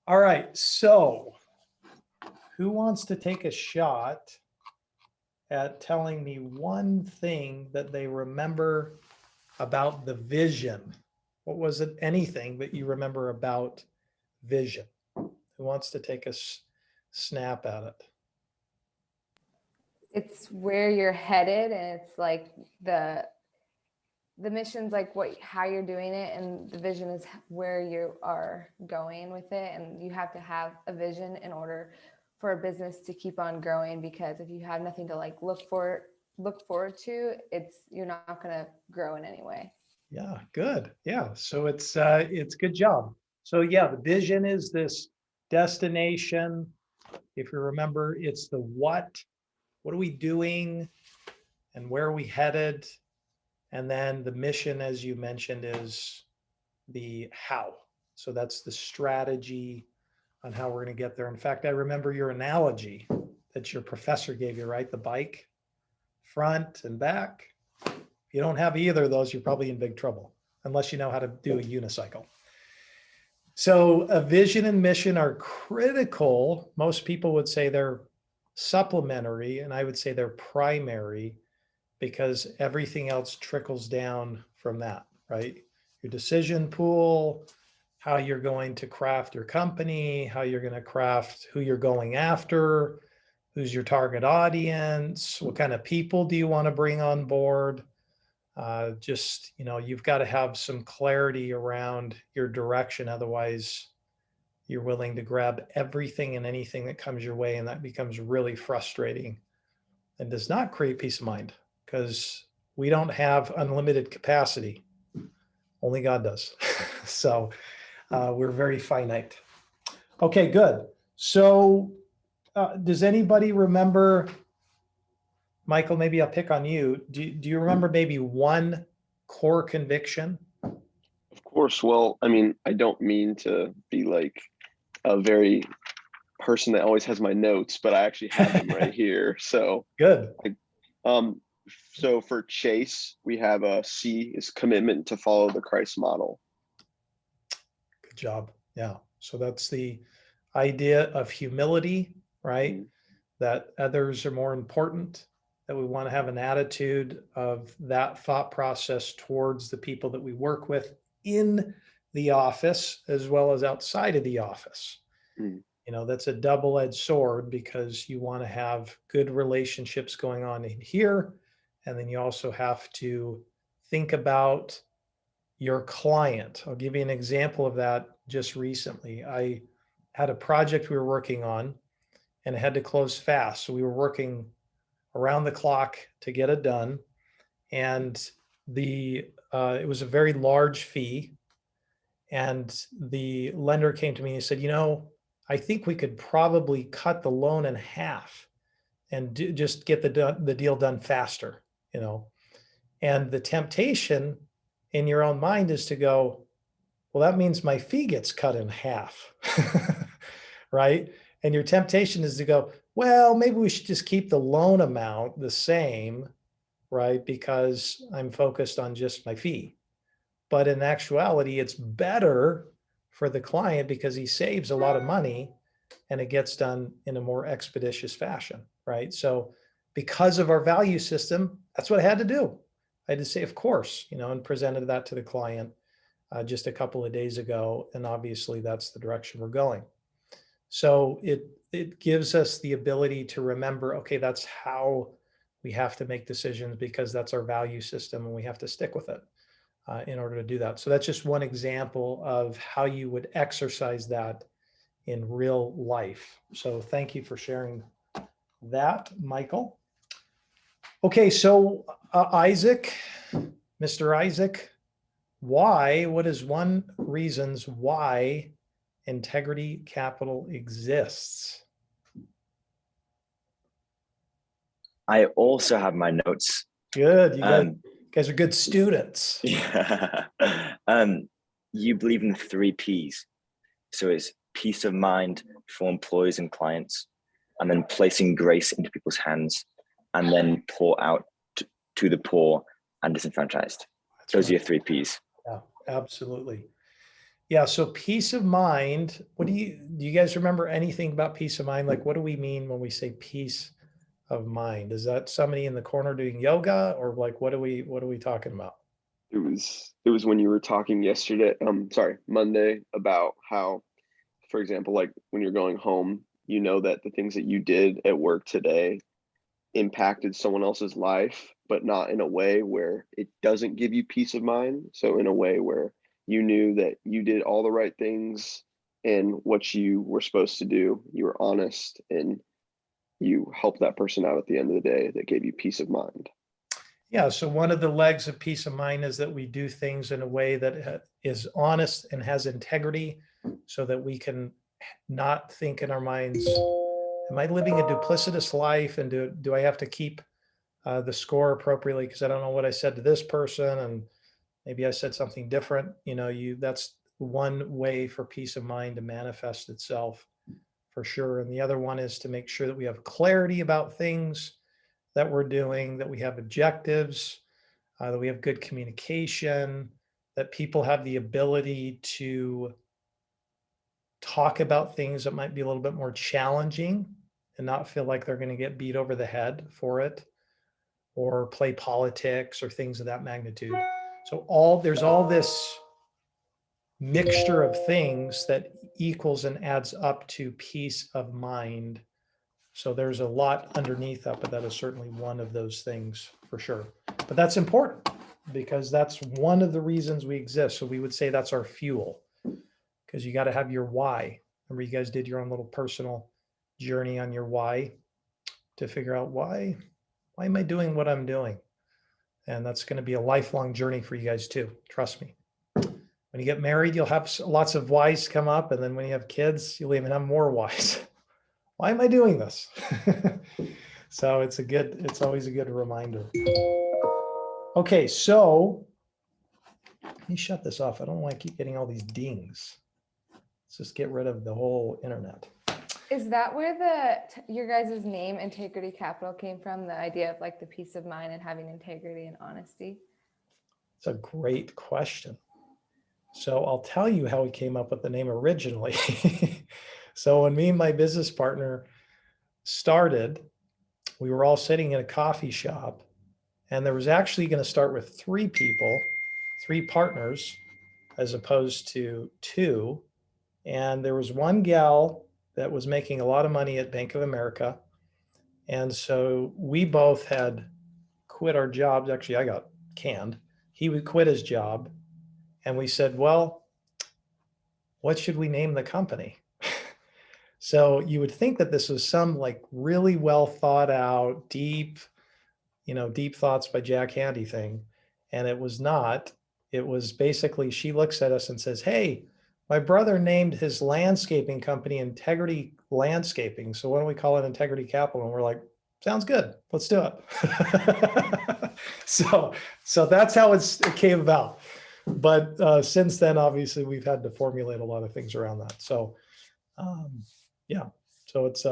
All right, so who wants to take a shot at telling me one thing that they remember about the vision? What was it, anything that you remember about vision? Who wants to take a snap at it? It's where you're headed, and it's like the mission's like how you're doing it, and the vision is where you are going with it. And you have to have a vision in order for a business to keep on growing, because if you have nothing to like look forward to, you're not going to grow in any way. Yeah, good. Yeah, so it's good job. So yeah, the vision is this destination. If you remember, it's the what are we doing and where are we headed? And then the mission, as you mentioned, is the how. So that's the strategy on how we're going to get there. In fact, I remember your analogy that your professor gave you, right? The bike, front and back. If you don't have either of those, you're probably in big trouble, unless you know how to do a unicycle. So a vision and mission are critical. Most people would say they're supplementary, and I would say they're primary, because everything else trickles down from that, right? Your decision pool, how you're going to craft your company, how you're going to craft who you're going after, who's your target audience, what kind of people do you want to bring on board? You've got to have some clarity around your direction. Otherwise, you're willing to grab everything and anything that comes your way, and that becomes really frustrating and does not create peace of mind, because we don't have unlimited capacity. Only God does. So we're very finite. Okay, good. So does anybody remember, Michael, maybe I'll pick on you. Do you remember maybe one core conviction? Of course. Well, I mean, I don't mean to be like a very person that always has my notes, but I actually have them right here. So good. So for Chase, we have a C is commitment to follow the Christ model. Good job. Yeah. So that's the idea of humility, right? Mm-hmm. That others are more important, that we want to have an attitude of that thought process towards the people that we work with in the office as well as outside of the office. Mm. That's a double-edged sword, because you want to have good relationships going on in here. And then you also have to think about your client. I'll give you an example of that. Just recently, I had a project we were working on, and it had to close fast. So we were working around the clock to get it done. And it was a very large fee. And the lender came to me and said, I think we could probably cut the loan in half and just get the deal done faster, And the temptation in your own mind is to go, well, that means my fee gets cut in half, right? And your temptation is to go, well, maybe we should just keep the loan amount the same, right? Because I'm focused on just my fee. But in actuality, it's better for the client because he saves a lot of money and it gets done in a more expeditious fashion, right? So because of our value system, that's what I had to do. I had to say, of course, and presented that to the client just a couple of days ago. And obviously that's the direction we're going. So it gives us the ability to remember, okay, that's how we have to make decisions, because that's our value system and we have to stick with it in order to do that. So that's just one example of how you would exercise that in real life. So thank you for sharing that, Michael. Okay, so Isaac, Mr. Isaac, what is one reasons why Integrity Capital exists? I also have my notes. Good. You guys are good students. Yeah. You believe in 3 Ps. So it's peace of mind for employees and clients, and then placing grace into people's hands, and then pour out to the poor and disenfranchised. Those are your 3 Ps. Yeah, absolutely. Yeah. So peace of mind, do you guys remember anything about peace of mind? Like, what do we mean when we say peace of mind? Is that somebody in the corner doing yoga, or like, what are we talking about? It was when you were talking yesterday, sorry, Monday, about how, for example, like when you're going home, you know that the things that you did at work today impacted someone else's life, but not in a way where it doesn't give you peace of mind. So in a way where you knew that you did all the right things and what you were supposed to do, you were honest, and you helped that person out at the end of the day, that gave you peace of mind. Yeah. So one of the legs of peace of mind is that we do things in a way that is honest and has integrity, so that we can not think in our minds, am I living a duplicitous life, and do I have to keep the score appropriately because I don't know what I said to this person, and maybe I said something different. That's one way for peace of mind to manifest itself, for sure. And the other one is to make sure that we have clarity about things that we're doing, that we have objectives, that we have good communication, that people have the ability to talk about things that might be a little bit more challenging and not feel like they're going to get beat over the head for it, or play politics or things of that magnitude. So there's all this mixture of things that equals and adds up to peace of mind. So there's a lot underneath that, but that is certainly one of those things for sure. But that's important because that's one of the reasons we exist. So we would say that's our fuel, because you got to have your why. Remember, you guys did your own little personal journey on your why to figure out why am I doing what I'm doing? And that's going to be a lifelong journey for you guys too. Trust me. When you get married, you'll have lots of whys come up. And then when you have kids, you'll even have more whys. Why am I doing this? So it's always a good reminder. Okay, so let me shut this off. I don't want to keep getting all these dings. Let's just get rid of the whole internet. Is that where your guys' name, Integrity Capital, came from? The idea of like the peace of mind and having integrity and honesty? It's a great question. So I'll tell you how we came up with the name originally. So when me and my business partner started, we were all sitting in a coffee shop, and there was actually going to start with 3 people, 3 partners, as opposed to 2. And there was one gal that was making a lot of money at Bank of America. And so we both had quit our jobs. Actually, I got canned. He would quit his job. And we said, well, what should we name the company? So you would think that this was some like really well thought out, deep thoughts by Jack Handey thing. And it was not. It was basically, she looks at us and says, hey, my brother named his landscaping company Integrity Landscaping. So why don't we call it Integrity Capital? And we're like, sounds good. Let's do it. So that's how it came about. But since then, obviously, we've had to formulate a lot of things around that. So yeah, so it's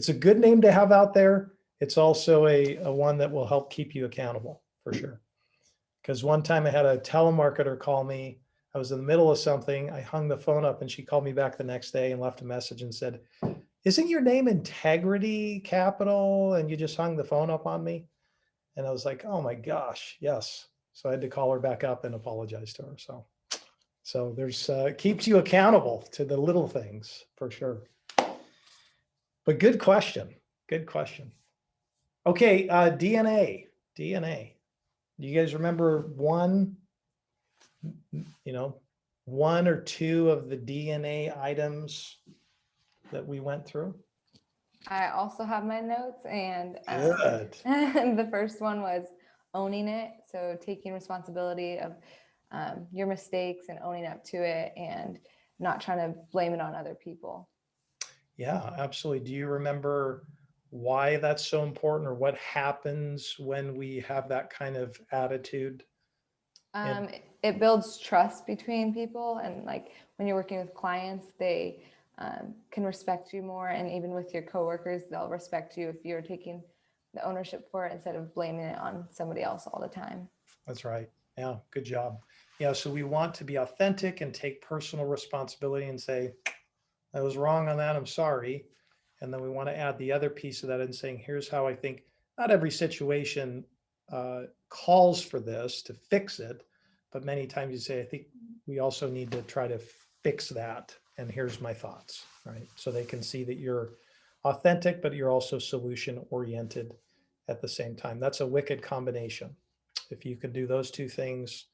a good name to have out there. It's also a one that will help keep you accountable for sure. Because one time I had a telemarketer call me. I was in the middle of something. I hung the phone up and she called me back the next day and left a message and said, isn't your name Integrity Capital? And you just hung the phone up on me. And I was like, oh my gosh, yes. So I had to call her back up and apologize to her. So there's keeps you accountable to the little things for sure. But good question. Good question. Okay, DNA. Do you guys remember one or two of the DNA items that we went through? I also have my notes, and Good. the first one was owning it. So taking responsibility of your mistakes and owning up to it and not trying to blame it on other people. Yeah, absolutely. Do you remember why that's so important, or what happens when we have that kind of attitude? It builds trust between people, and like when you're working with clients, they can respect you more, and even with your coworkers, they'll respect you if you're taking the ownership for it instead of blaming it on somebody else all the time. That's right. Yeah, good job. Yeah, so we want to be authentic and take personal responsibility and say, I was wrong on that, I'm sorry. And then we want to add the other piece of that in saying, here's how I think not every situation calls for this to fix it, but many times you say, I think we also need to try to fix that. And here's my thoughts, right? So they can see that you're authentic, but you're also solution oriented at the same time. That's a wicked combination. If you can do those two things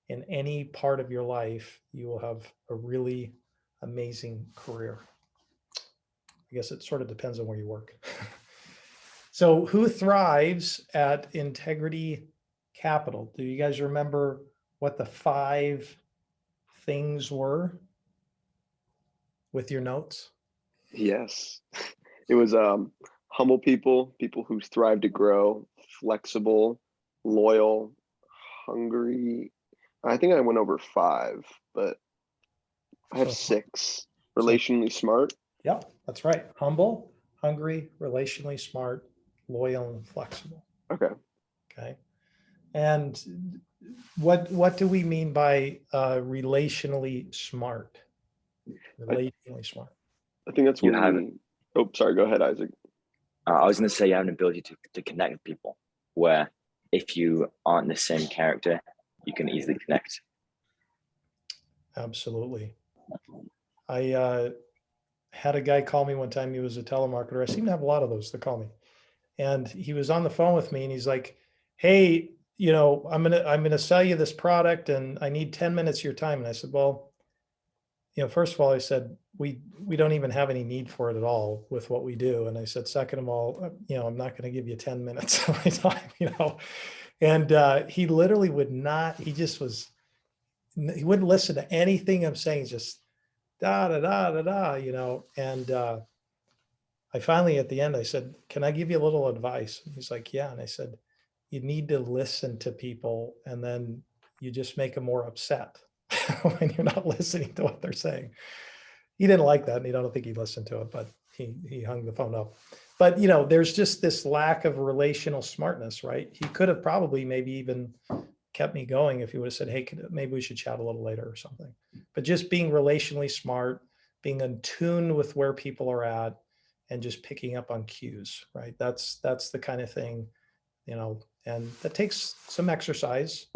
in any part of your life, you will have a really amazing career. I guess it sort of depends on where you work. So who thrives at Integrity Capital? Do you guys remember what the 5 things were with your notes? Yes. It was humble people, people who strive to grow, flexible, loyal, hungry. I think I went over 5, but I have So, 6. so Relationally smart. yeah, that's right. Humble, hungry, relationally smart, loyal, and flexible. Okay. Okay. And what do we mean by relationally smart? Relationally smart. I think that's You when have, we. Oh, sorry. Go ahead, Isaac. I was going to say you have an ability to connect with people where if you aren't the same character, you can easily connect. Absolutely. I had a guy call me one time. He was a telemarketer. I seem to have a lot of those that call me. And he was on the phone with me and he's like, hey, I'm gonna sell you this product and I need 10 minutes of your time. And I said, well, first of all, I said, we don't even have any need for it at all with what we do. And I said, second of all, I'm not going to give you 10 minutes of my time, and he literally would not, he wouldn't listen to anything I'm saying, just da, da, da, da, da, and I finally, at the end, I said, can I give you a little advice? And he's like, yeah. And I said, you need to listen to people and then you just make them more upset when you're not listening to what they're saying. He didn't like that, and I don't think he listened to it, but he hung the phone up. But there's just this lack of relational smartness, right? He could have probably maybe even kept me going if he would have said, hey, maybe we should chat a little later or something. But just being relationally smart, being in tune with where people are at, and just picking up on cues, right? That's the kind of thing, and that takes some exercise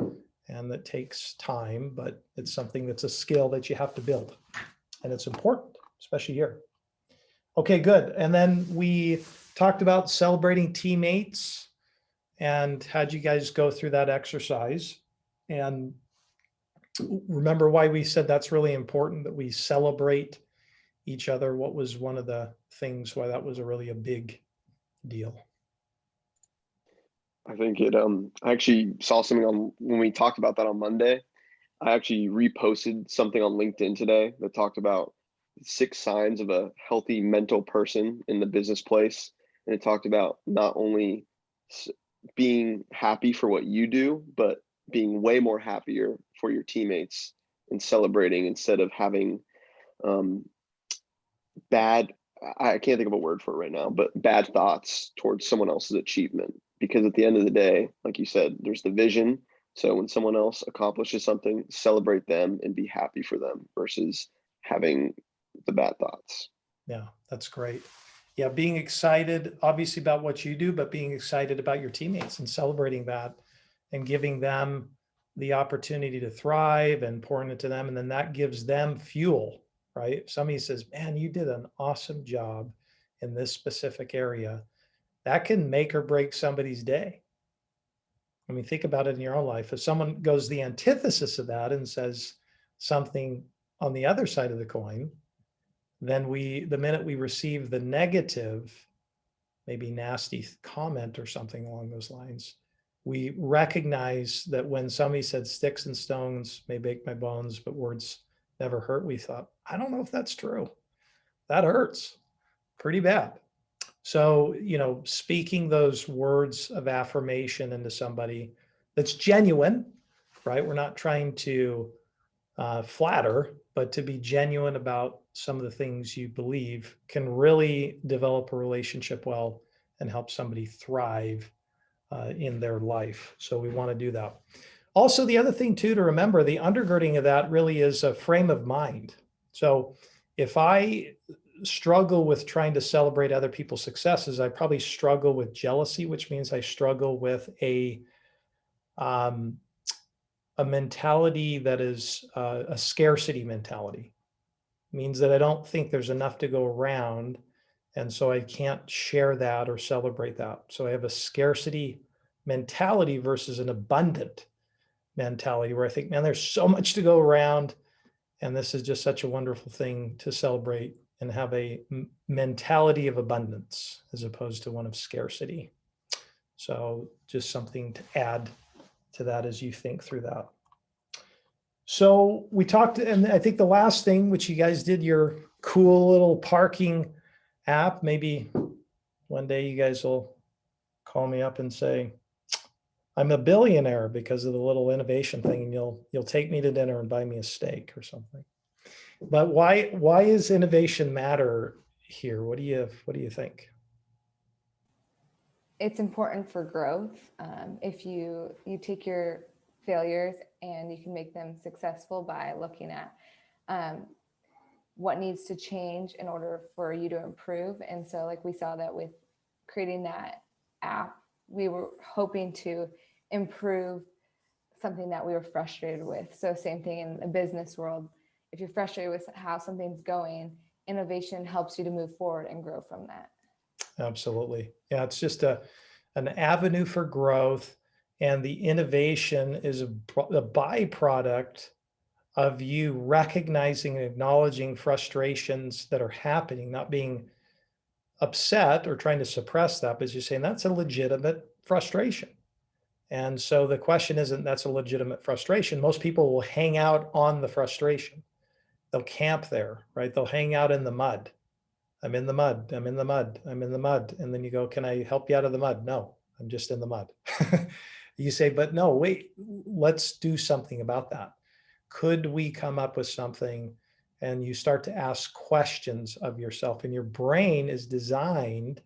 and that takes time, but it's something that's a skill that you have to build. And it's important, especially here. Okay, good. And then we talked about celebrating teammates and had you guys go through that exercise. And remember why we said that's really important, that we celebrate each other. What was one of the things why that was a big deal? I think it. I actually saw something on when we talked about that on Monday. I actually reposted something on LinkedIn today that talked about 6 signs of a healthy mental person in the business place. And it talked about not only being happy for what you do, but being way more happier for your teammates and celebrating instead of having bad, I can't think of a word for it right now, but bad thoughts towards someone else's achievement. Because at the end of the day, like you said, there's the vision. So when someone else accomplishes something, celebrate them and be happy for them versus having the bad thoughts. Yeah, that's great. Yeah, being excited, obviously, about what you do, but being excited about your teammates and celebrating that and giving them the opportunity to thrive and pouring into them. And then that gives them fuel, right? If somebody says, man, you did an awesome job in this specific area, that can make or break somebody's day. I mean, think about it in your own life. If someone goes the antithesis of that and says something on the other side of the coin, then the minute we receive the negative, maybe nasty comment or something along those lines, we recognize that when somebody said sticks and stones may break my bones, but words never hurt, we thought, I don't know if that's true. That hurts pretty bad. So, speaking those words of affirmation into somebody that's genuine, right? We're not trying to flatter, but to be genuine about some of the things you believe can really develop a relationship well and help somebody thrive in their life. So we want to do that. Also, the other thing too to remember, the undergirding of that really is a frame of mind. So if I struggle with trying to celebrate other people's successes, I probably struggle with jealousy, which means I struggle with um, a mentality that is a scarcity mentality. It means that I don't think there's enough to go around. And so I can't share that or celebrate that. So I have a scarcity mentality versus an abundant mentality where I think, man, there's so much to go around. And this is just such a wonderful thing to celebrate and have a mentality of abundance as opposed to one of scarcity. So just something to add to that as you think through that. So we talked, and I think the last thing, which you guys did your cool little parking app, maybe one day you guys will call me up and say, I'm a billionaire because of the little innovation thing, and you'll take me to dinner and buy me a steak or something. But why is innovation matter here? What do you think? It's important for growth. If you take your failures and you can make them successful by looking at what needs to change in order for you to improve. And so like we saw that with creating that app, we were hoping to improve something that we were frustrated with. So same thing in the business world. If you're frustrated with how something's going, innovation helps you to move forward and grow from that. Absolutely. Yeah, it's just an avenue for growth, and the innovation is a byproduct of you recognizing and acknowledging frustrations that are happening, not being upset or trying to suppress that, but you're saying that's a legitimate frustration. And so the question isn't that's a legitimate frustration. Most people will hang out on the frustration. They'll camp there, right? They'll hang out in the mud. I'm in the mud. I'm in the mud. I'm in the mud. And then you go, can I help you out of the mud? No, I'm just in the mud. You say, but no, wait, let's do something about that. Could we come up with something? And you start to ask questions of yourself, and your brain is designed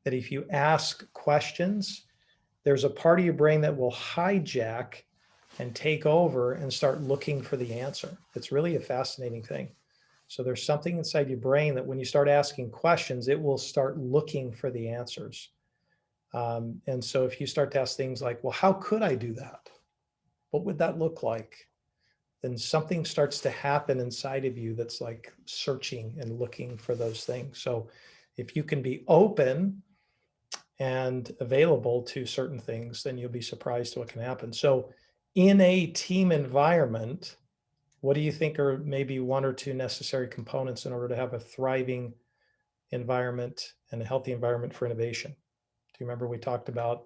that if you ask questions, there's a part of your brain that will hijack and take over and start looking for the answer. It's really a fascinating thing. So there's something inside your brain that when you start asking questions, it will start looking for the answers. And so if you start to ask things like, well, how could I do that? What would that look like? Then something starts to happen inside of you that's like searching and looking for those things. So if you can be open and available to certain things, then you'll be surprised what can happen. So in a team environment, what do you think are maybe one or two necessary components in order to have a thriving environment and a healthy environment for innovation? Do you remember we talked about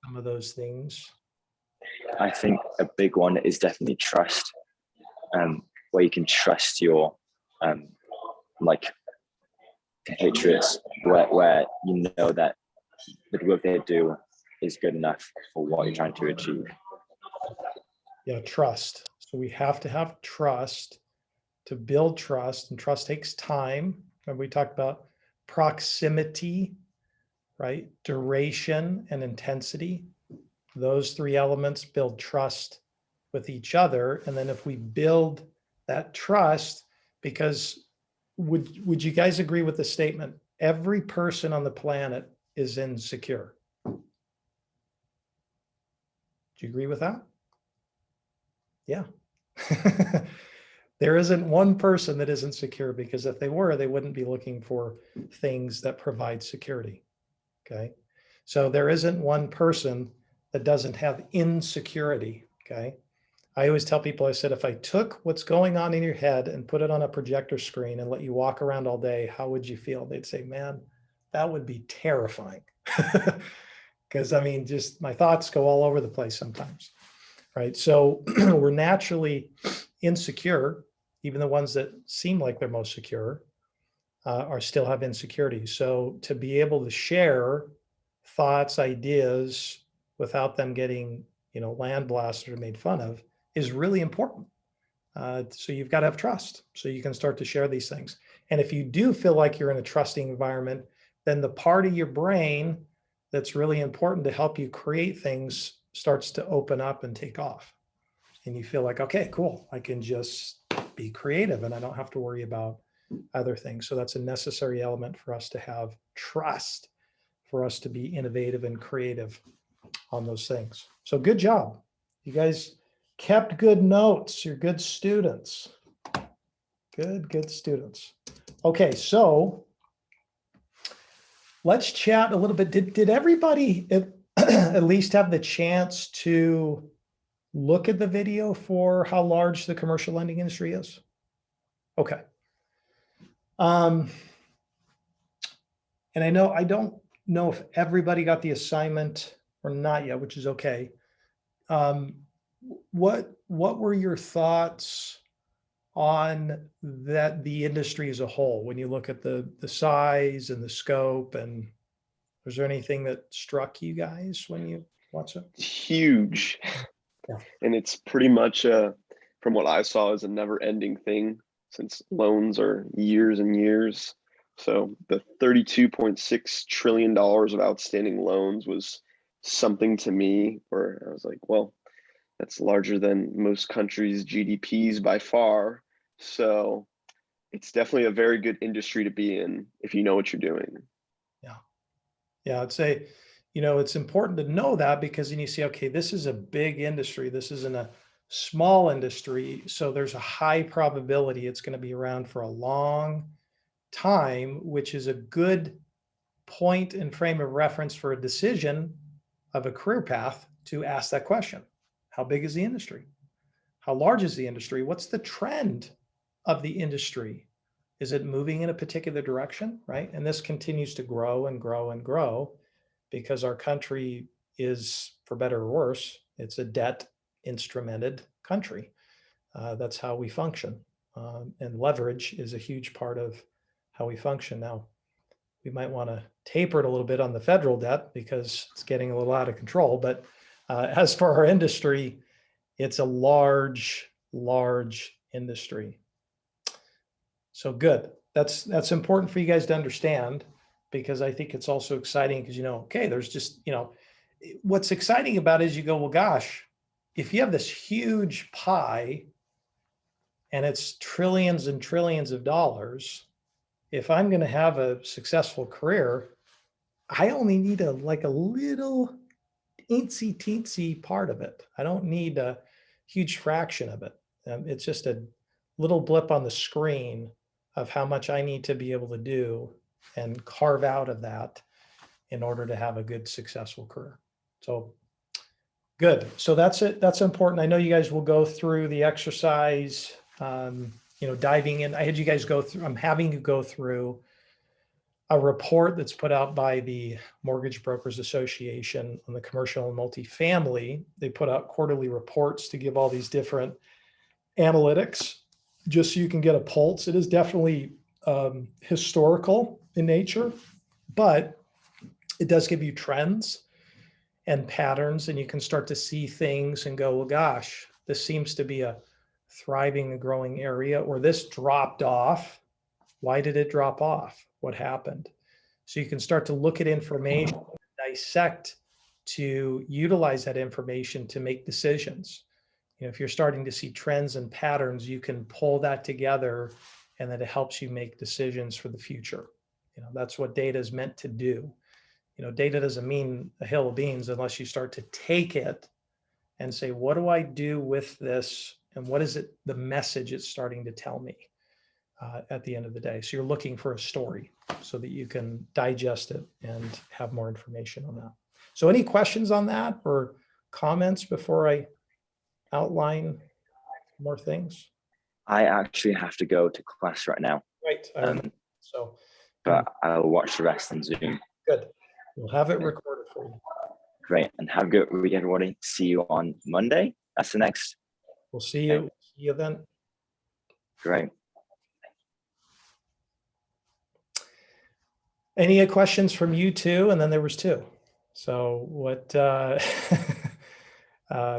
some of those things? I think a big one is definitely trust, where you can trust your like compatriots, where you know that the work they do is good enough for what you're trying to achieve. Yeah, trust. So we have to have trust to build trust, and trust takes time. And we talked about proximity, right? Duration and intensity. Those three elements build trust with each other. And then if we build that trust, because would you guys agree with the statement? Every person on the planet is insecure. Do you agree with that? Yeah. There isn't one person that isn't secure, because if they were, they wouldn't be looking for things that provide security. Okay. So there isn't one person that doesn't have insecurity. Okay. I always tell people, I said, if I took what's going on in your head and put it on a projector screen and let you walk around all day, how would you feel? They'd say, man, that would be terrifying. Because I mean, just my thoughts go all over the place sometimes. Right. So we're naturally insecure. Even the ones that seem like they're most secure are still have insecurities. So to be able to share thoughts, ideas without them getting, land blasted or made fun of is really important. So you've got to have trust so you can start to share these things. And if you do feel like you're in a trusting environment, then the part of your brain that's really important to help you create things starts to open up and take off. And you feel like, okay, cool, I can just be creative and I don't have to worry about other things. So that's a necessary element for us to have trust, for us to be innovative and creative on those things. So good job. You guys kept good notes. You're good students. Good students. Okay, so let's chat a little bit. Did everybody at least have the chance to look at the video for how large the commercial lending industry is? Okay. And I don't know if everybody got the assignment or not yet, which is okay. What were your thoughts on the industry as a whole when you look at the size and the scope, and was there anything that struck you guys when you watched it? It's huge. Yeah. And it's pretty much, from what I saw, is a never-ending thing since loans are years and years. So the $32.6 trillion of outstanding loans was something to me where I was like, well, that's larger than most countries' GDPs by far. So it's definitely a very good industry to be in if you know what you're doing. Yeah, I'd say, it's important to know that, because then you see, okay, this is a big industry. This isn't a small industry. So there's a high probability it's going to be around for a long time, which is a good point and frame of reference for a decision of a career path to ask that question. How big is the industry? How large is the industry? What's the trend of the industry? Is it moving in a particular direction, right? And this continues to grow and grow and grow because our country is, for better or worse, it's a debt instrumented country. That's how we function. And leverage is a huge part of how we function. Now, we might want to taper it a little bit on the federal debt because it's getting a little out of control. But as for our industry, it's a large industry. So good. That's important for you guys to understand, because I think it's also exciting because, okay, there's just, what's exciting about it is you go, well, gosh, if you have this huge pie and it's trillions and trillions of dollars, if I'm going to have a successful career, I only need a little teensy teensy part of it. I don't need a huge fraction of it. It's just a little blip on the screen of how much I need to be able to do and carve out of that in order to have a good, successful career. So good. So that's it. That's important. I know you guys will go through the exercise, diving in. I had you guys go through, I'm having you go through a report that's put out by the Mortgage Brokers Association on the commercial and multifamily. They put out quarterly reports to give all these different analytics, just so you can get a pulse. It is definitely historical in nature, but it does give you trends and patterns, and you can start to see things and go, well, gosh, this seems to be a thriving and growing area, or this dropped off. Why did it drop off? What happened? So you can start to look at information, dissect, to utilize that information to make decisions. If you're starting to see trends and patterns, you can pull that together, and then it helps you make decisions for the future. That's what data is meant to do. Data doesn't mean a hill of beans unless you start to take it and say, what do I do with this? And what is it, the message it's starting to tell me at the end of the day? So you're looking for a story so that you can digest it and have more information on that. So any questions on that or comments before I outline more things? I actually have to go to class right now. Right. So, but I'll watch the rest on Zoom. Good. We'll have it recorded for you. Great. And have a good week, everybody. See you on Monday. That's the next. We'll see you. See you then. Great. Any questions from you two? And then there was two. So what, this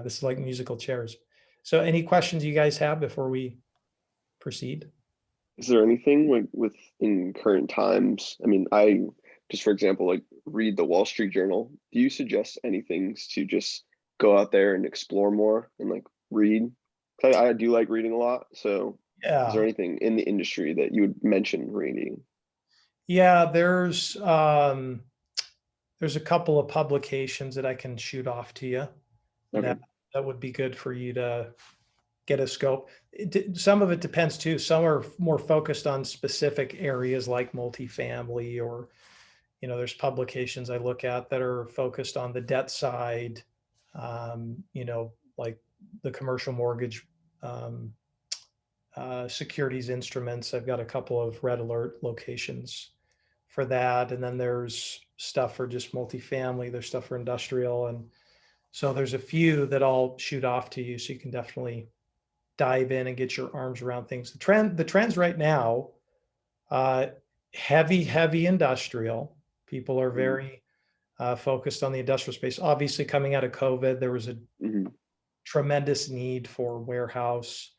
is like musical chairs. So any questions you guys have before we proceed? Is there anything in current times? I mean, just for example, read the Wall Street Journal. Do you suggest any things to just go out there and explore more and like read. I do like reading a lot. So is there Yeah. anything in the industry that you would mention reading? Yeah, there's a couple of publications that I can shoot off to you Okay. that would be good for you to get a scope. Some of it depends too. Some are more focused on specific areas like multifamily, or, there's publications I look at that are focused on the debt side, like the commercial mortgage, securities instruments. I've got a couple of red alert locations for that. And then there's stuff for just multifamily, there's stuff for industrial. And so there's a few that I'll shoot off to you, so you can definitely dive in and get your arms around things. The trends right now, uh, heavy industrial. People are very focused on the industrial space. Obviously, coming out of COVID, there was a Mm-hmm. tremendous need for warehouse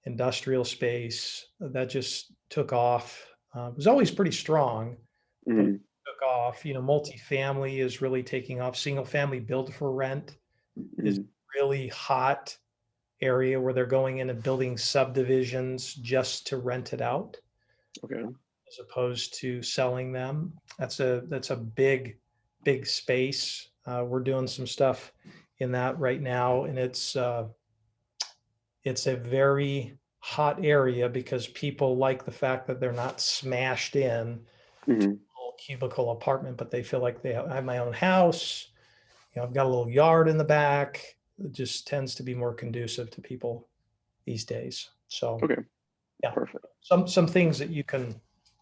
industrial space that just took off. It was always pretty strong, but it Mm-hmm. took off. Multifamily is really taking off. Single family build for rent is Mm-hmm. really hot area where they're going in and building subdivisions just to rent it out, Okay. as opposed to selling them. That's a big space. We're doing some stuff in that right now, and it's a very hot area because people like the fact that they're not smashed in Mm-hmm. a little cubicle apartment, but they feel like I have my own house. I've got a little yard in the back. It just tends to be more conducive to people these days. So Okay. yeah, Perfect. some things that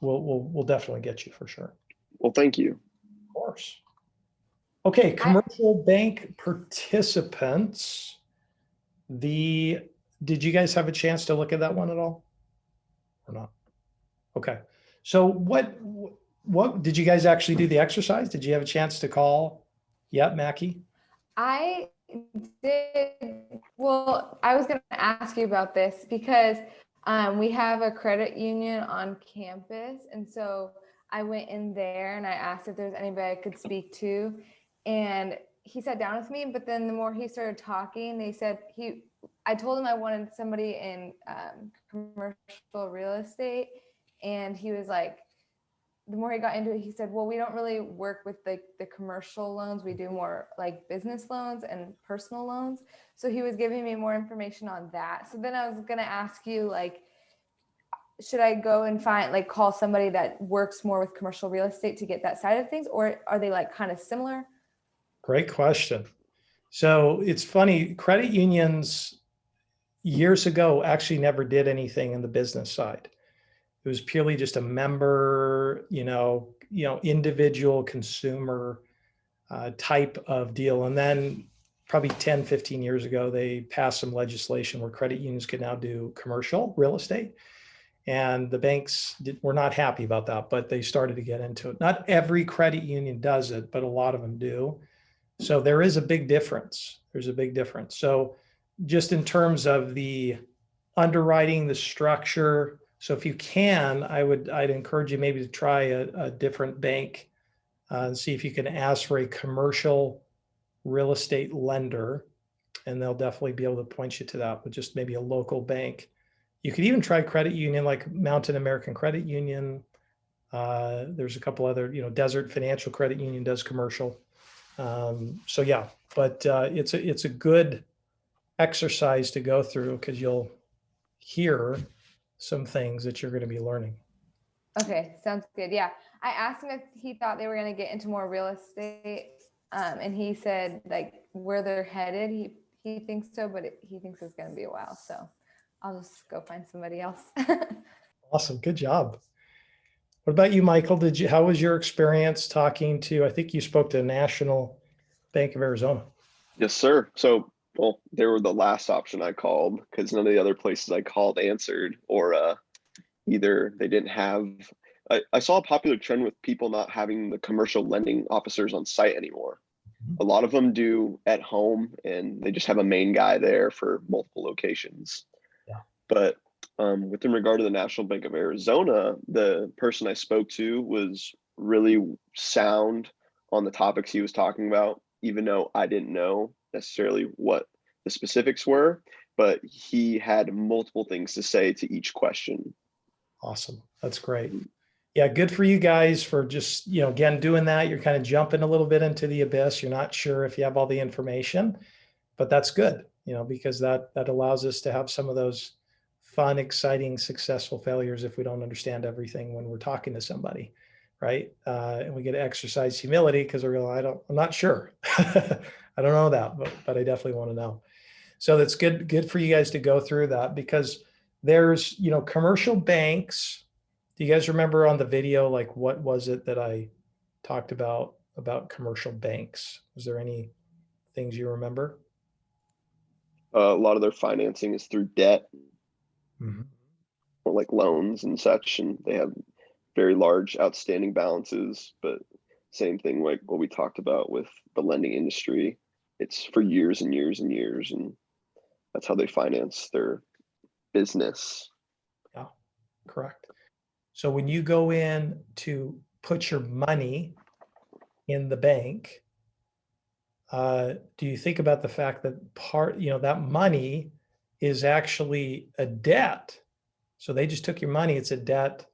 we'll definitely get you for sure. Well, thank you. Of course. Okay, commercial bank participants. Did you guys have a chance to look at that one at all? Or not? Okay. So what did you guys actually do the exercise? Did you have a chance to call? Yeah, Mackie? I did. Well, I was going to ask you about this because we have a credit union on campus. And so I went in there and I asked if there's anybody I could speak to. And he sat down with me, but then the more he started talking, I told him I wanted somebody in commercial real estate. And he was like, the more he got into it, he said, well, we don't really work with the commercial loans. We do more like business loans and personal loans. So he was giving me more information on that. So then I was going to ask you, like, should I go and call somebody that works more with commercial real estate to get that side of things? Or are they like kind of similar? Great question. So it's funny, credit unions years ago actually never did anything in the business side. It was purely just a member, individual consumer type of deal. And then probably 10, 15 years ago, they passed some legislation where credit unions could now do commercial real estate. And the banks were not happy about that, but they started to get into it. Not every credit union does it, but a lot of them do. So there is a big difference. There's a big difference. So just in terms of the underwriting, the structure. So if you can, I'd encourage you maybe to try a different bank and see if you can ask for a commercial real estate lender, and they'll definitely be able to point you to that with just maybe a local bank. You could even try credit union like Mountain American Credit Union. There's a couple other, Desert Financial Credit Union does commercial. So yeah, but it's a good exercise to go through because you'll hear some things that you're going to be learning. Okay, sounds good. Yeah. I asked him if he thought they were going to get into more real estate. And he said like where they're headed, he thinks so, but he thinks it's going to be a while. So I'll just go find somebody else. Awesome. Good job. What about you, Michael? How was your experience talking to, I think you spoke to National Bank of Arizona? Yes, sir. So, well, they were the last option I called because none of the other places I called answered, or either they didn't have. I saw a popular trend with people not having the commercial lending officers on site anymore. A lot of them do at home, and they just have a main guy there for multiple locations. Yeah. But with in regard to the National Bank of Arizona, the person I spoke to was really sound on the topics he was talking about, even though I didn't know necessarily what the specifics were, but he had multiple things to say to each question. Awesome. That's great. Yeah, good for you guys for just, again, doing that. You're kind of jumping a little bit into the abyss. You're not sure if you have all the information, but that's good, because that allows us to have some of those fun, exciting, successful failures if we don't understand everything when we're talking to somebody, right? And we get to exercise humility because we realize I'm not sure. I don't know that, but I definitely want to know. So that's good for you guys to go through that, because there's, commercial banks. Do you guys remember on the video, like, what was it that I talked about commercial banks? Was there any things you remember? A lot of their financing is through debt Mhm. or like loans and such, and they have very large outstanding balances. But same thing like what we talked about with the lending industry. It's for years and years and years, and that's how they finance their business. Yeah, correct. So when you go in to put your money in the bank, do you think about the fact that that money is actually a debt? So they just took your money. It's a debt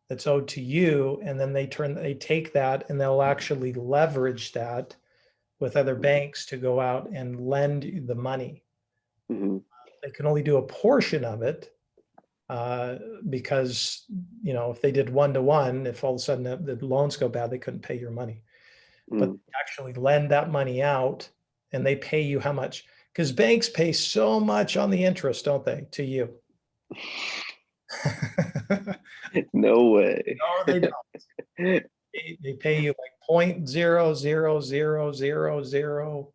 that's owed to you. And then they take that and they'll actually leverage that with other banks to go out and lend you the money. Mm-hmm. They can only do a portion of it because, if they did 1-to-1, if all of a sudden the loans go bad, they couldn't pay your money. But Mm. they actually lend that money out and they pay you how much? Because banks pay so much on the interest, don't they, to you? No way. No, they don't. They pay you like 0.0000001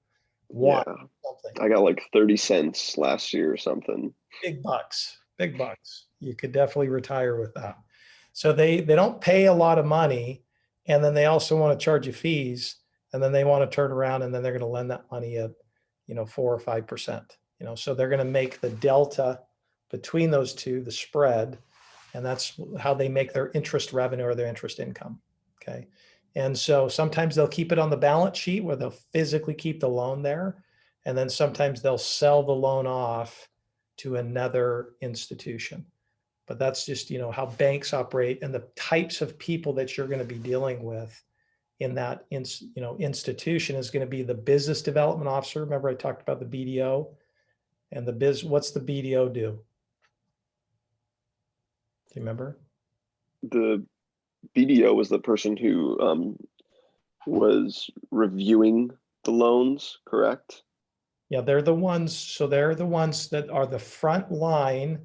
Yeah, something. I got like 30 cents last year or something. Big bucks, big bucks. You could definitely retire with that. So they don't pay a lot of money, and then they also want to charge you fees, and then they want to turn around and then they're going to lend that money at 4 or 5%. So they're going to make the delta between those two, the spread, and that's how they make their interest revenue or their interest income. Okay. And so sometimes they'll keep it on the balance sheet where they'll physically keep the loan there. And then sometimes they'll sell the loan off to another institution. But that's just, how banks operate and the types of people that you're going to be dealing with in that institution is going to be the business development officer. Remember I talked about the BDO and what's the BDO do? Do you remember? The BDO was the person who was reviewing the loans, correct? Yeah, they're the ones. So they're the ones that are the front line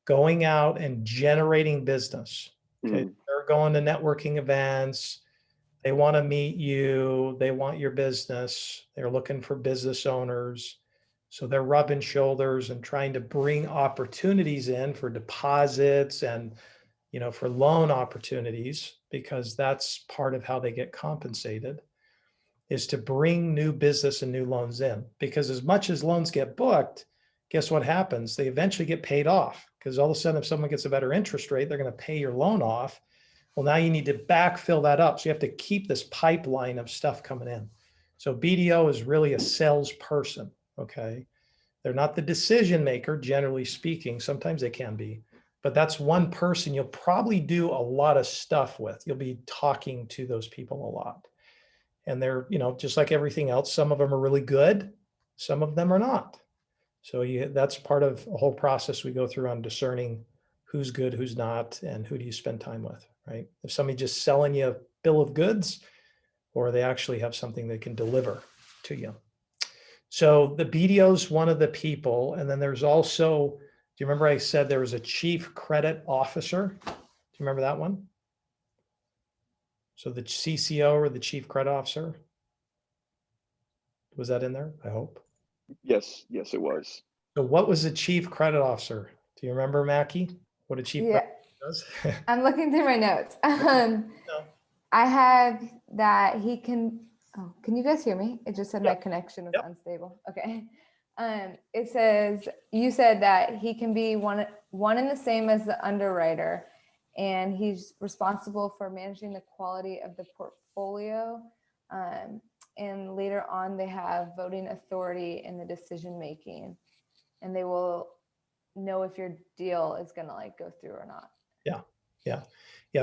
going out and generating business. Okay. Mm. They're going to networking events. They want to meet you. They want your business. They're looking for business owners. So they're rubbing shoulders and trying to bring opportunities in for deposits and, for loan opportunities, because that's part of how they get compensated, is to bring new business and new loans in. Because as much as loans get booked, guess what happens? They eventually get paid off, because all of a sudden, if someone gets a better interest rate, they're going to pay your loan off. Well, now you need to backfill that up. So you have to keep this pipeline of stuff coming in. So BDO is really a salesperson. Okay. They're not the decision maker, generally speaking. Sometimes they can be, but that's one person you'll probably do a lot of stuff with. You'll be talking to those people a lot. And they're, just like everything else, some of them are really good, some of them are not. So that's part of a whole process we go through on discerning who's good, who's not, and who do you spend time with, right? If somebody just selling you a bill of goods, or they actually have something they can deliver to you. So the BDO is one of the people. And then there's also, do you remember I said there was a chief credit officer? Do you remember that one? So the CCO, or the chief credit officer, was that in there? I hope. Yes, it was. So what was the chief credit officer? Do you remember, Mackie? What a chief Yeah, credit does? I'm looking through my notes. No. I have that he can. Oh, can you guys hear me? It just said my Yep. connection was Yep. unstable. Okay. It says you said that he can be one and the same as the underwriter, and he's responsible for managing the quality of the portfolio. and later on they have voting authority in the decision making, and they will know if your deal is going to like go through or not. Yeah.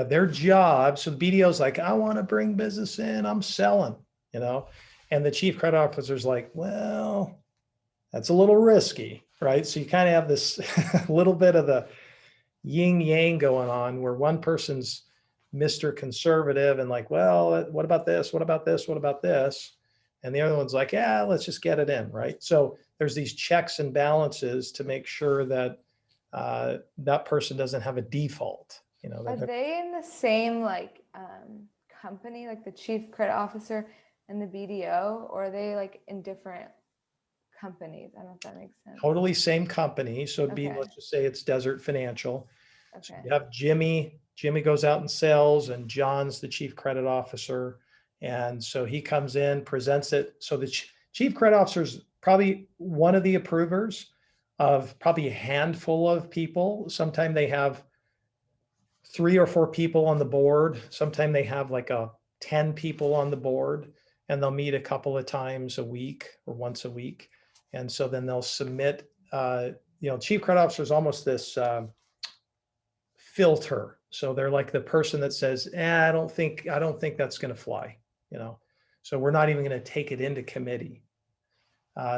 Their job. So the BDO is like, I want to bring business in, I'm selling, and the chief credit officer's like, well, that's a little risky, right? So you kind of have this little bit of the yin yang going on where one person's Mr. Conservative and like, well, what about this? What about this? What about this? And the other one's like, yeah, let's just get it in, right? So there's these checks and balances to make sure that that person doesn't have a default. Are they in the same like company, like the chief credit officer and the BDO, or are they like in different companies? I don't know if that makes sense. Totally same company. So it'd be, Okay. let's just say it's Desert Financial. So Okay. you have Jimmy goes out and sells, and John's the chief credit officer. And so he comes in, presents it. So the chief credit officer is probably one of the approvers of probably a handful of people. Sometimes they have 3 or 4 people on the board. Sometimes they have like 10 people on the board, and they'll meet a couple of times a week or once a week. And so then they'll submit, chief credit officer is almost this filter. So they're like the person that says, I don't think that's going to fly, so we're not even going to take it into committee.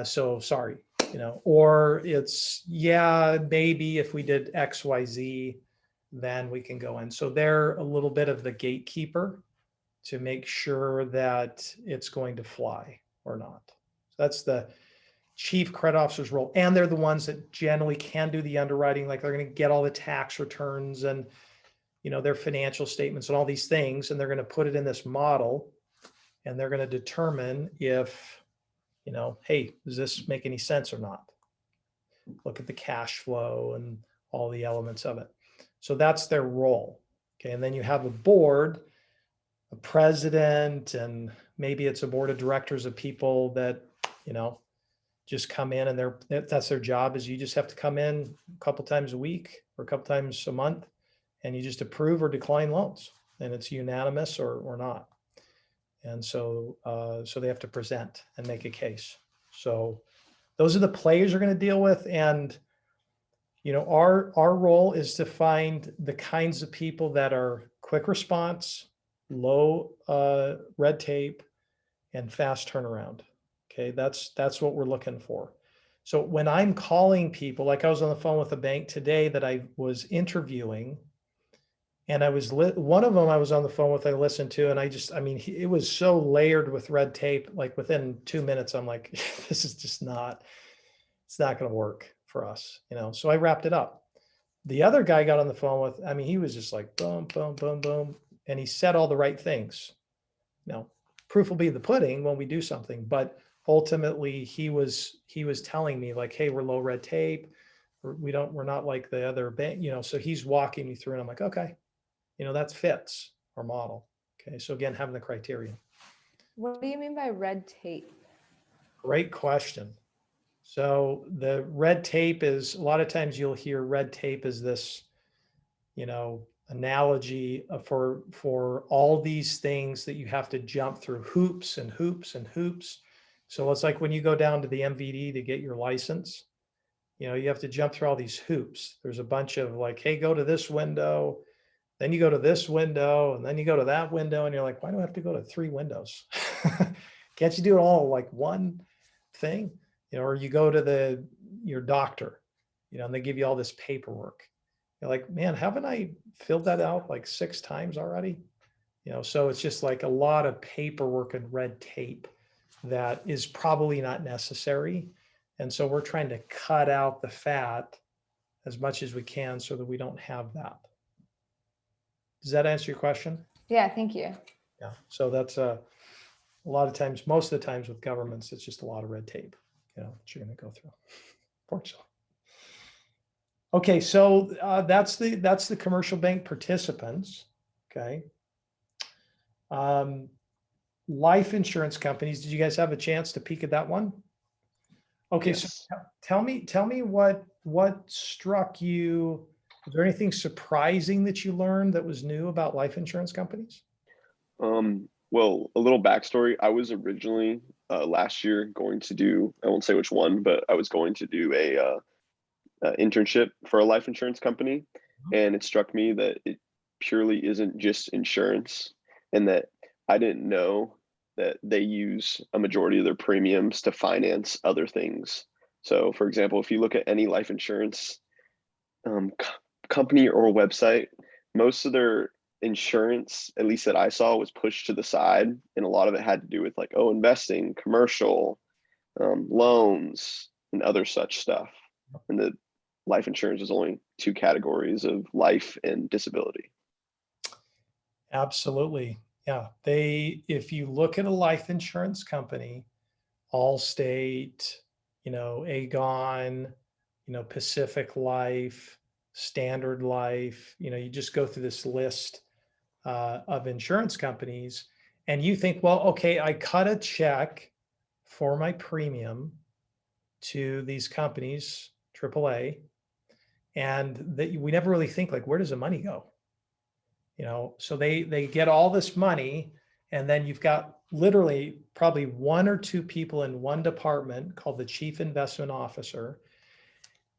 So sorry, or it's, yeah, maybe if we did X, Y, Z, then we can go in. So they're a little bit of the gatekeeper to make sure that it's going to fly or not. So that's the chief credit officer's role. And they're the ones that generally can do the underwriting. Like they're going to get all the tax returns and, their financial statements and all these things. And they're going to put it in this model, and they're going to determine if, hey, does this make any sense or not? Look at the cash flow and all the elements of it. So that's their role. Okay. And then you have a board, a president, and maybe it's a board of directors of people that, just come in, and that's their job, is you just have to come in a couple times a week or a couple times a month, and you just approve or decline loans, and it's unanimous or not. And so, so they have to present and make a case. So those are the players you're going to deal with. And, our role is to find the kinds of people that are quick response, low red tape, and fast turnaround. Okay, that's what we're looking for. So when I'm calling people, like I was on the phone with a bank today that I was interviewing, and I was one of them I was on the phone with, I listened to, and it was so layered with red tape. Like within 2 minutes, I'm like, this is just it's not going to work for us, So I wrapped it up. The other guy got on the phone with, he was just like boom, boom, boom, boom, and he said all the right things. Proof will be the pudding when we do something, but ultimately he was telling me like, hey, we're low red tape, we're not like the other bank, so he's walking me through, and I'm like, okay, that fits our model. Okay, so again, having the criteria. What do you mean by red tape? Great question. So the red tape is, a lot of times you'll hear red tape is this, analogy for all these things that you have to jump through hoops and hoops and hoops. So it's like when you go down to the MVD to get your license, you have to jump through all these hoops. There's a bunch of like, hey, go to this window, then you go to this window, and then you go to that window, and you're like, why do I have to go to 3 windows? Can't you do it all like one thing? Or you go to your doctor, and they give you all this paperwork. You're like, man, haven't I filled that out like 6 times already? So it's just like a lot of paperwork and red tape that is probably not necessary. And so we're trying to cut out the fat as much as we can so that we don't have that. Does that answer your question? Yeah, thank you. Yeah. So that's a lot of times, most of the times with governments, it's just a lot of red tape, that you're going to go through, fortunately. Okay, so that's the commercial bank participants. Okay. Life insurance companies. Did you guys have a chance to peek at that one? Okay, Yes. so tell me what struck you. Was there anything surprising that you learned that was new about life insurance companies? Well, a little backstory. I was originally last year going to do, I won't say which one, but I was going to do a internship for a life insurance company. And it struck me that it purely isn't just insurance, and that I didn't know that they use a majority of their premiums to finance other things. So, for example, if you look at any life insurance company or website, most of their insurance, at least that I saw, was pushed to the side, and a lot of it had to do with like, oh, investing, commercial, loans, and other such stuff. And the life insurance is only two categories of life and disability. Absolutely. Yeah. If you look at a life insurance company, Allstate, Aegon, Pacific Life, Standard Life, you just go through this list of insurance companies and you think, well, okay, I cut a check for my premium to these companies, AAA, and that we never really think like, where does the money go? So they get all this money, and then you've got literally probably one or two people in one department called the chief investment officer.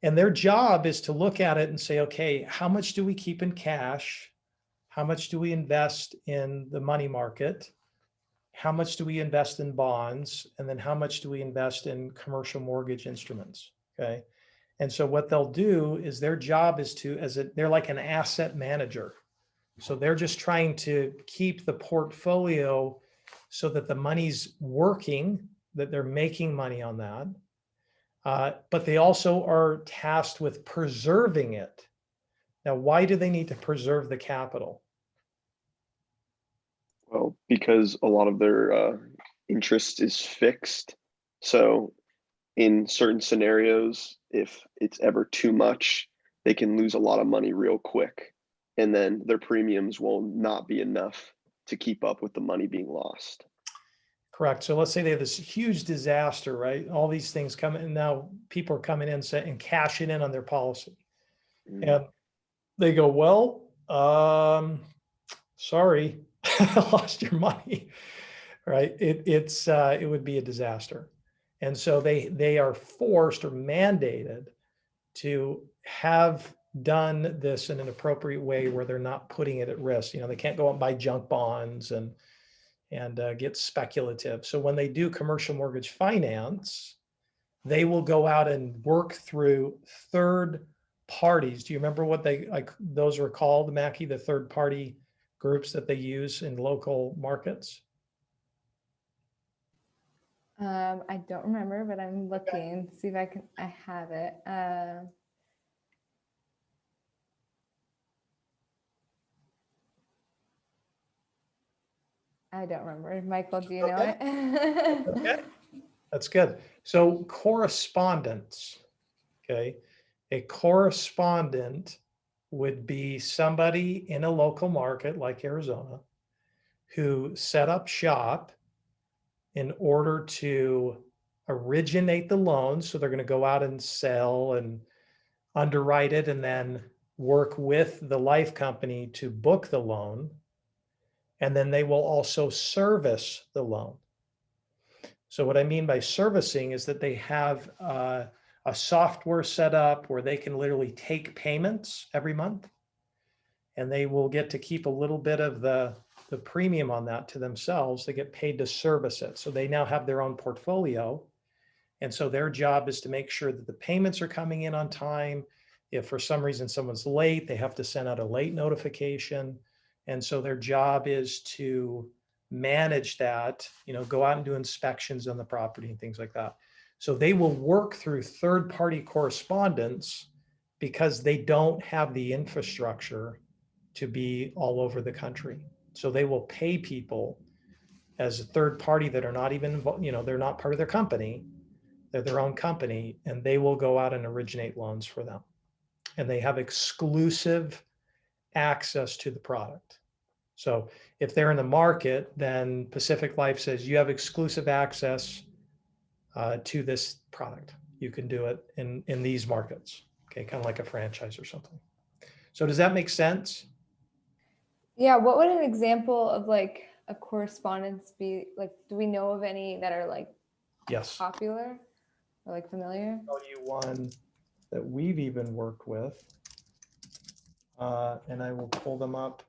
And their job is to look at it and say, okay, how much do we keep in cash? How much do we invest in the money market? How much do we invest in bonds? And then how much do we invest in commercial mortgage instruments? Okay. And so what they'll do is their job is they're like an asset manager. So they're just trying to keep the portfolio so that the money's working, that they're making money on that. But they also are tasked with preserving it. Now, why do they need to preserve the capital? Well, because a lot of their interest is fixed. So in certain scenarios, if it's ever too much, they can lose a lot of money real quick. And then their premiums will not be enough to keep up with the money being lost. Correct. So let's say they have this huge disaster, right? All these things come in, and now people are coming in and cashing in on their policy. And they go, well, sorry, I lost your money, right? It would be a disaster. And so they are forced or mandated to have done this in an appropriate way where they're not putting it at risk. They can't go out and buy junk bonds and get speculative. So when they do commercial mortgage finance, they will go out and work through third parties. Do you remember what those are called, Mackie, the third party groups that they use in local markets? I don't remember, but I'm looking to see if I have it. I don't remember. Michael, do you know it? Okay, that's good. So correspondence, okay? A correspondent would be somebody in a local market like Arizona who set up shop in order to originate the loan. So they're going to go out and sell and underwrite it and then work with the life company to book the loan. And then they will also service the loan. So what I mean by servicing is that they have a software set up where they can literally take payments every month, and they will get to keep a little bit of the premium on that to themselves. They get paid to service it. So they now have their own portfolio. And so their job is to make sure that the payments are coming in on time. If for some reason someone's late, they have to send out a late notification. And so their job is to manage that, go out and do inspections on the property and things like that. So they will work through third-party correspondence because they don't have the infrastructure to be all over the country. So they will pay people as a third party that are not even involved, they're not part of their company, they're their own company, and they will go out and originate loans for them. And they have exclusive access to the product. So if they're in the market, then Pacific Life says you have exclusive access to this product. You can do it in these markets, okay, kind of like a franchise or something. So does that make sense? Yeah, what would an example of like a correspondence be like, do we know of any that are like Yes. popular or like familiar? I'll tell you one that we've even worked with. And I will pull them up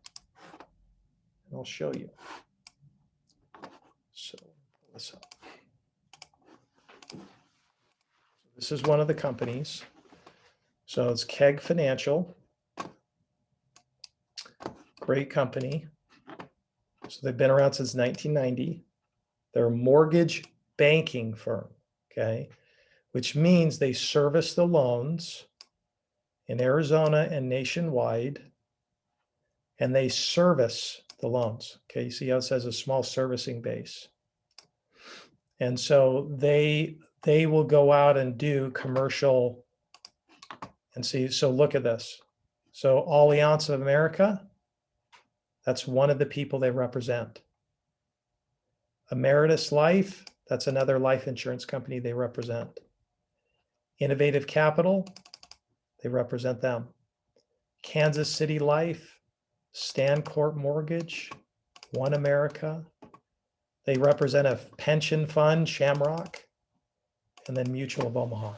and I'll show you. So pull this up. This is one of the companies. So it's Keg Financial. Great company. So they've been around since 1990. They're a mortgage banking firm, okay? Which means they service the loans in Arizona and nationwide, and they service the loans. Okay, you see how it says a small servicing base. And so they will go out and do commercial and see. So look at this. So Allianz of America, that's one of the people they represent. Emeritus Life, that's another life insurance company they represent. Innovative Capital, they represent them. Kansas City Life, Stancorp Mortgage, One America. They represent a pension fund, Shamrock, and then Mutual of Omaha.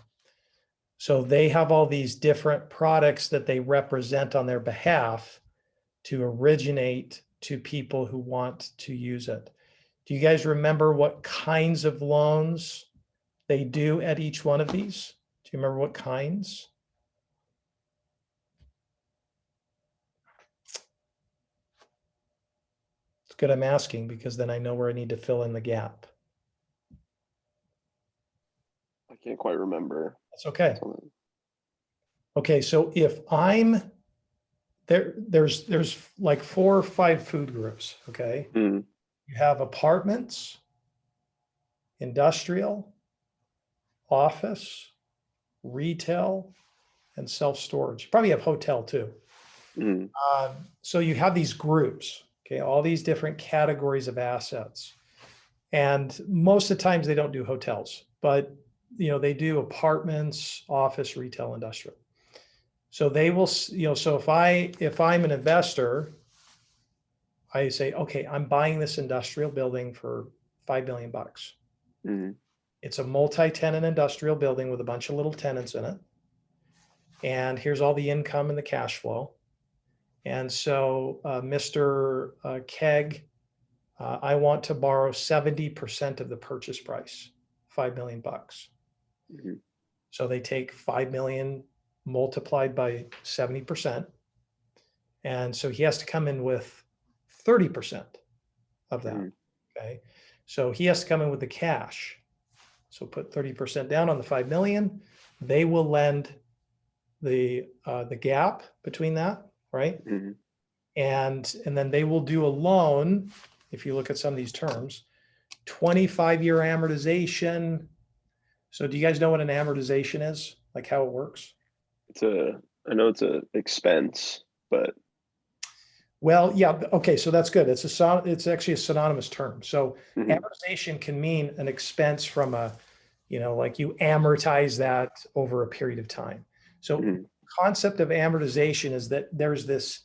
So they have all these different products that they represent on their behalf to originate to people who want to use it. Do you guys remember what kinds of loans they do at each one of these? Do you remember what kinds? It's good I'm asking because then I know where I need to fill in the gap. I can't quite remember. That's okay. Okay, so if I'm there, there's like 4 or 5 food groups, okay? Mm, You have apartments, industrial, office, retail, and self-storage. You probably have hotel too. mm, So you have these groups, okay, all these different categories of assets. And most of the times they don't do hotels, but they do apartments, office, retail, industrial. So they will, so if I'm an investor, I say, okay, I'm buying this industrial building for $5 million. mm, It's a multi-tenant industrial building with a bunch of little tenants in it. And here's all the income and the cash flow. And so, Mr. Keg, I want to borrow 70% of the purchase price, $5 million. mm, So they take 5 million multiplied by 70%. And so he has to come in with 30% of that. mm, Okay. So he has to come in with the cash. So put 30% down on the 5 million. They will lend the gap between that, right? mm. And then they will do a loan. If you look at some of these terms, 25-year amortization. So do you guys know what an amortization is? Like how it works? I know it's a expense, but Well, yeah, okay, so that's good. It's actually a synonymous term. So mhm, amortization can mean an expense from like you amortize that over a period of time. So mhm, concept of amortization is that there's this,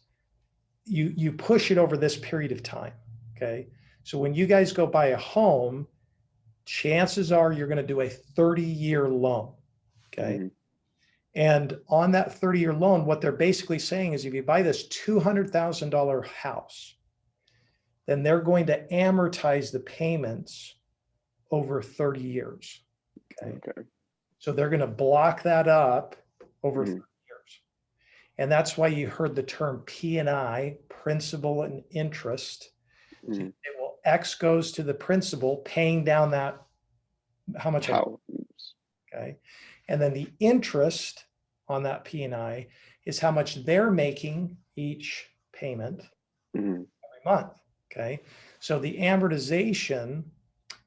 you push it over this period of time, okay? So when you guys go buy a home, chances are you're going to do a 30-year loan, okay? mhm, And on that 30-year loan, what they're basically saying is if you buy this $200,000 house, then they're going to amortize the payments over 30 years. Okay. okay. So they're going to block that up over 30 Mhm, years. And that's why you heard the term P&I, principal and interest. So mhm. it will X goes to the principal paying down that, how much? How? Okay. And then the interest on that P&I is how much they're making each payment Mhm, every month. Okay. So the amortization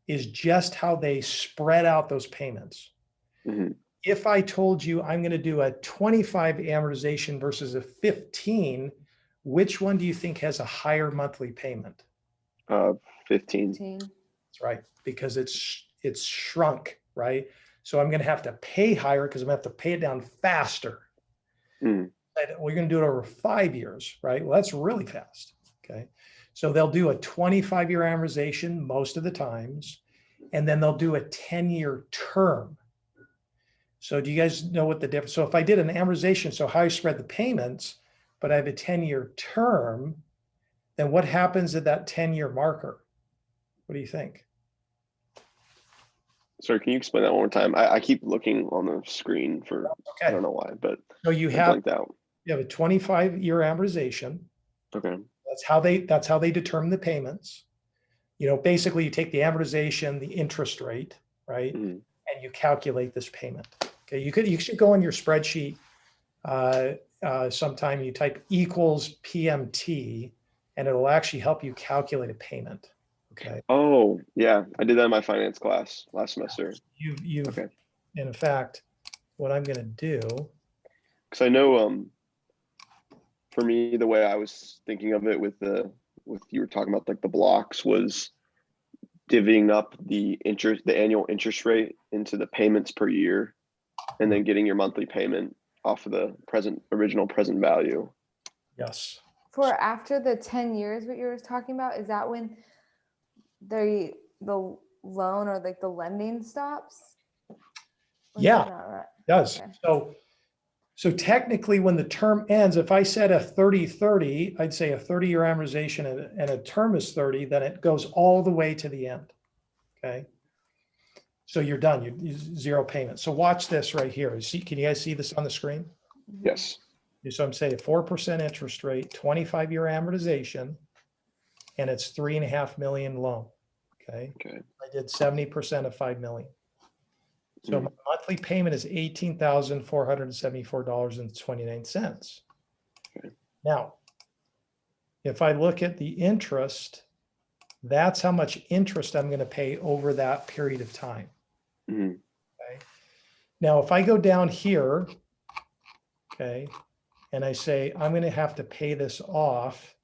is just how they spread out those payments. mhm. If I told you I'm going to do a 25 amortization versus a 15, which one do you think has a higher monthly payment? 15. 15. That's right, because it's shrunk, right? So I'm going to have to pay higher because I'm going to have to pay it down faster. Mm, We're going to do it over 5 years, right? Well, that's really fast. Okay. So they'll do a 25-year amortization most of the times, and then they'll do a 10-year term. So do you guys know what the difference? So if I did an amortization, so how I spread the payments, but I have a 10-year term, then what happens at that 10-year marker? What do you think? Sorry, can you explain that one more time? I keep looking on the screen for, I Okay. don't know why, but So you I have blanked out. a 25-year amortization. Okay. That's how they determine the payments. Basically you take the amortization, the interest rate, right? Mhm. And you calculate this payment. Okay. You should go on your spreadsheet. Sometime you type equals PMT and it'll actually help you calculate a payment. Okay. Oh, yeah. I did that in my finance class last semester. You've Okay. in fact, what I'm going to do. Because I know, for me, the way I was thinking of it with you were talking about like the blocks was divvying up the annual interest rate into the payments per year, and then getting your monthly payment off of the original present value. Yes. For after the 10 years, what you were talking about, is that when the loan or like the lending stops? Or is Yeah. that not right? It does. Okay. So technically when the term ends, if I said a 30-30, I'd say a 30-year amortization and a term is 30, then it goes all the way to the end. Okay. So you're done. You zero payment. So watch this right here. Can you guys see this on the screen? Yes. So I'm saying a 4% interest rate, 25-year amortization, and it's 3.5 million loan. Okay. Okay. I did 70% of 5 million. So Mm. my monthly payment is $18,474.29. Okay. Now, if I look at the interest, that's how much interest I'm going to pay over that period of time. Mhm. Okay. Now, if I go down here, okay, and I say, I'm going to have to pay this off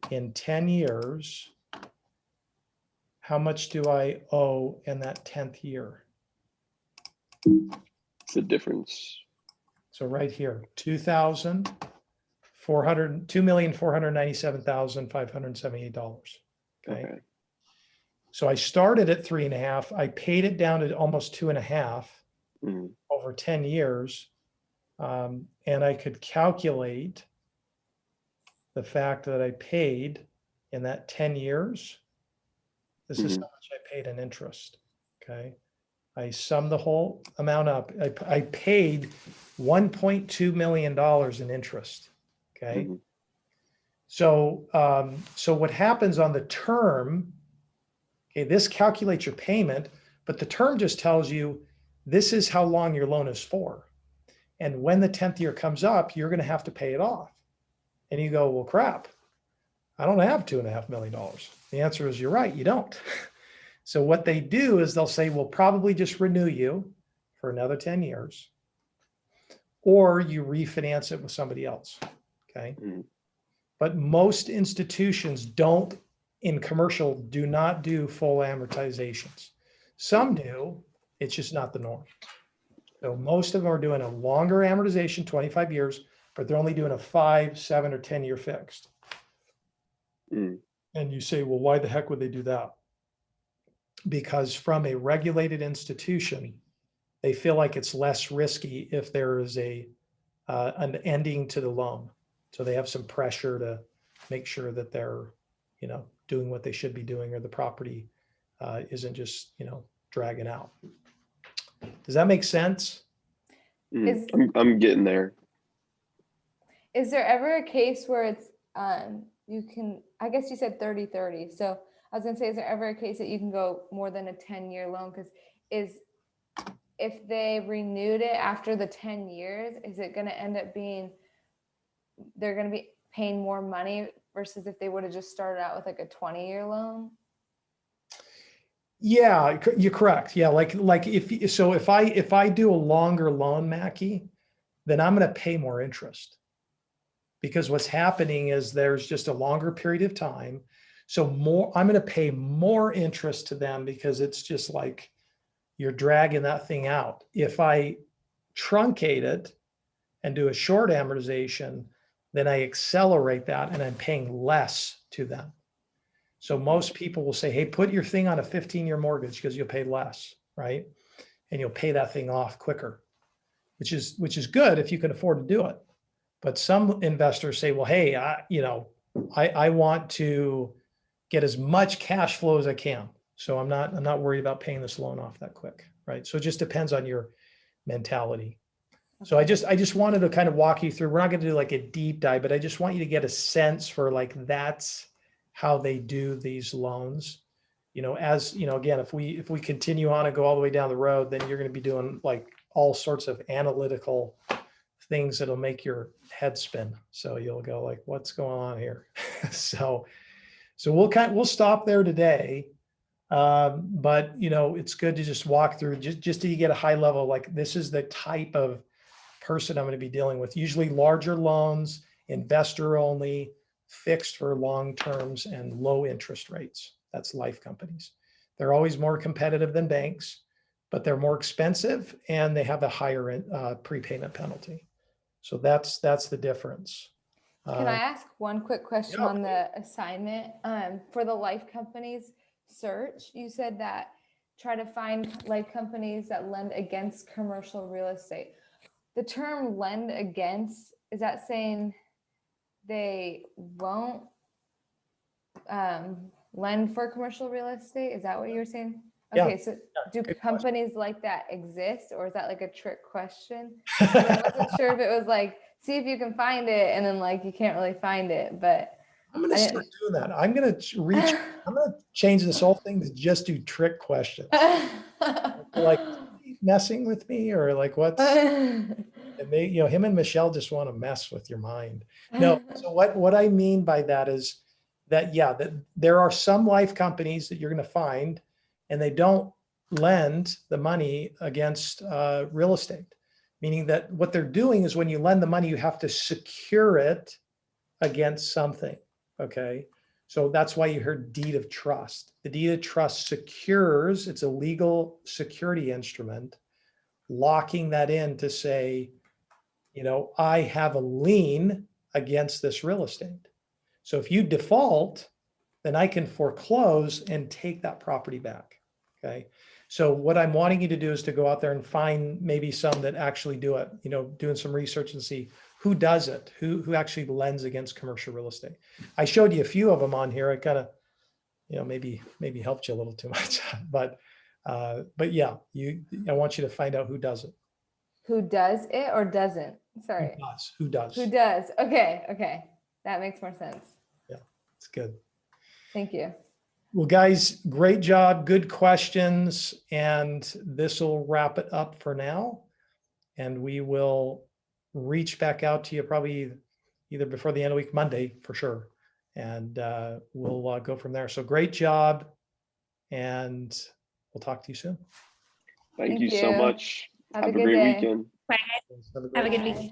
in 10 years, how much do I owe in that 10th year? It's the difference. So right here, $2,497,578. Okay. So I started at 3.5. I paid it down to almost 2.5 Mhm. over 10 years. And I could calculate the fact that I paid in that 10 years. This is Mhm. how much I paid in interest. Okay. I summed the whole amount up. I paid $1.2 million in interest. Okay. Mhm. So what happens on the term, okay, this calculates your payment, but the term just tells you this is how long your loan is for. And when the 10th year comes up, you're going to have to pay it off. And you go, well, crap, I don't have $2.5 million. The answer is you're right, you don't. So what they do is they'll say, we'll probably just renew you for another 10 years, or you refinance it with somebody else. Okay. Mhm. But most institutions don't, in commercial, do not do full amortizations. Some do, it's just not the norm. So most of them are doing a longer amortization, 25 years, but they're only doing a 5, 7, or 10-year fixed. Mhm. And you say, well, why the heck would they do that? Because from a regulated institution, they feel like it's less risky if there is an ending to the loan. So they have some pressure to make sure that they're, doing what they should be doing, or the property isn't just, dragging out. Does that make sense? Mhm. I'm getting there. Is there ever a case where it's you can, I guess you said 30-30. So I was gonna say, is there ever a case that you can go more than a 10-year loan? Because if they renewed it after the 10 years, is it gonna end up being they're gonna be paying more money versus if they would have just started out with like a 20-year loan? Yeah, you're correct. Yeah, like if I do a longer loan, Mackie, then I'm going to pay more interest, because what's happening is there's just a longer period of time. So I'm going to pay more interest to them, because it's just like you're dragging that thing out. If I truncate it and do a short amortization, then I accelerate that and I'm paying less to them. So most people will say, hey, put your thing on a 15-year mortgage because you'll pay less, right? And you'll pay that thing off quicker, which is good if you can afford to do it. But some investors say, well, hey, I want to get as much cash flow as I can. So I'm not worried about paying this loan off that quick, right? So it just depends on your mentality. So I just wanted to kind of walk you through. We're not going to do like a deep dive, but I just want you to get a sense for like that's how they do these loans. As again, if we continue on and go all the way down the road, then you're going to be doing like all sorts of analytical things that'll make your head spin. So you'll go like, what's going on here? So we'll stop there today. But it's good to just walk through just so you get a high level, like this is the type of person I'm going to be dealing with. Usually larger loans, investor only, fixed for long terms, and low interest rates. That's life companies. They're always more competitive than banks, but they're more expensive and they have a higher prepayment penalty. So that's the difference. Can I ask one quick question yeah. on the assignment? For the life companies search, you said that try to find life companies that lend against commercial real estate. The term lend against, is that saying they won't lend for commercial real estate? Is that what you're saying? Yeah. Okay, so do Good companies like that exist, or is that like a trick question? 'Cause I wasn't sure if it was like, see if you can find it, and then like you can't really find it, but I'm going to start doing that. I'm going to change this whole thing to just do trick questions. Like messing with me or like what's, and they, him and Michelle just want to mess with your mind. No. So what I mean by that is that, that there are some life companies that you're going to find and they don't lend the money against real estate, meaning that what they're doing is when you lend the money, you have to secure it against something. Okay. So that's why you heard deed of trust. The deed of trust secures, it's a legal security instrument, locking that in to say, I have a lien against this real estate. So if you default, then I can foreclose and take that property back. Okay. So what I'm wanting you to do is to go out there and find maybe some that actually do it, doing some research and see who does it, who actually lends against commercial real estate. I showed you a few of them on here. I kind of, maybe helped you a little too much, but yeah, I want you to find out who does it. who does it or doesn't? Sorry. Who does? Who does? Okay. That makes more sense. Yeah, it's good. Thank you. Well, guys, great job. Good questions. And this will wrap it up for now. And we will reach back out to you probably either before the end of the week, Monday for sure. And we'll go from there. So great job. And we'll talk to you soon. Thank you so much. Have a Have a good great day. weekend. Have a Have a great good Bye. week.